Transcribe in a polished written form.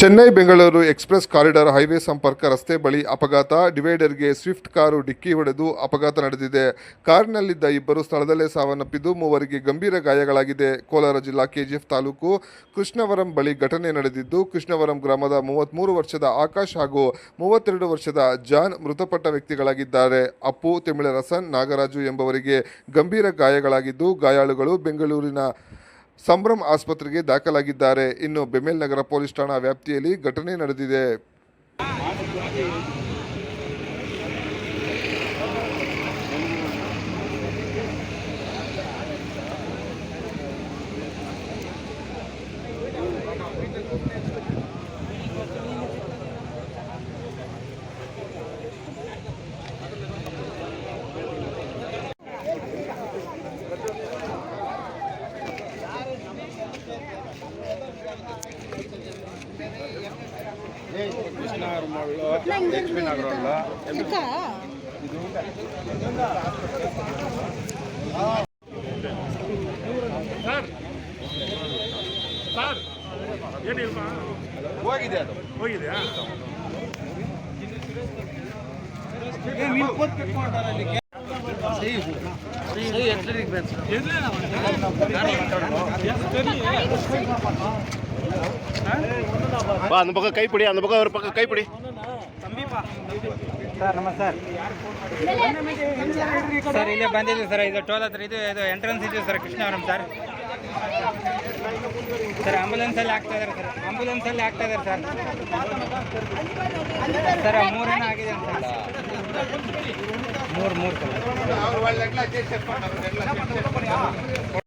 Chennai Bengaluru express corridor highway ಸಂಪರ್ಕ ರಸ್ತೆ ಬಳಿ ಅಪಘಾತ. ಡಿವೈಡರ್ಗೆ ಸ್ವಿಫ್ಟ್ ಕಾರು ಡಿಕ್ಕಿ ಹೊಡೆದು ಅಪಘಾತ ನಡೆದಿದೆ. ಕಾರಿನಲ್ಲಿದ್ದ ಇಬ್ಬರು ಸ್ಥಳದಲ್ಲೇ ಸಾವನ್ನಪ್ಪಿದ್ದು, ಮೂವರಿಗೆ ಗಂಭೀರ ಗಾಯಗಳಾಗಿದೆ. ಕೋಲಾರ ಜಿಲ್ಲಾ ಕೆಜಿಎಫ್ ತಾಲೂಕು ಕೃಷ್ಣವರಂ ಬಳಿ ಘಟನೆ ನಡೆದಿದ್ದು, ಕೃಷ್ಣವರಂ ಗ್ರಾಮದ 33 ವರ್ಷದ ಆಕಾಶ್ ಹಾಗೂ 32 ವರ್ಷದ ಜಾನ್ ಮೃತಪಟ್ಟ ವ್ಯಕ್ತಿಗಳಾಗಿದ್ದಾರೆ. ಅಪ್ಪು, ತಿಮಿಳರಸನ್, ನಾಗರಾಜು ಎಂಬವರಿಗೆ ಗಂಭೀರ ಗಾಯಗಳಾಗಿದ್ದು, ಗಾಯಾಳುಗಳು ಬೆಂಗಳೂರಿನ ಸಂಭ್ರಮ್ ಆಸ್ಪತ್ರೆಗೆ ದಾಖಲಾಗಿದ್ದಾರೆ. ಇನ್ನು ಬೆಮೆಲ್ ನಗರ ಪೊಲೀಸ್ ಠಾಣಾ ವ್ಯಾಪ್ತಿಯಲ್ಲಿ ಘಟನೆ ನಡೆದಿದೆ. ಹೋಗಿದೆ ಅದು ಹೋಗಿದೆಯಾ? அந்த பக்கம் கைப்பிடி, அந்த பக்கம் ஒரு பக்கம் கைப்பிடி. ಸರ್ ನಮಸ್ತೆ ಸರ್ ಇಲ್ಲೇ ಬಂದಿದ್ದೀವಿ ಸರ್. ಇದು ಟೋಲ್ ಹತ್ರ ಇದು ಎಂಟ್ರೆನ್ಸ್ ಇದೆ ಸರ್, ಕೃಷ್ಣವರಂ ಸರ್. ಸರ್ ಆಂಬುಲೆನ್ಸಲ್ಲಿ ಆಗ್ತಾ ಇದ್ದಾರೆ ಸರ್, ಆಂಬುಲೆನ್ಸಲ್ಲಿ ಆಗ್ತಾ ಇದ್ದಾರೆ ಸರ್. ಸರ್ 3 ಜನ ಆಗಿದೆ ಸರ್, 3 ಸರ್.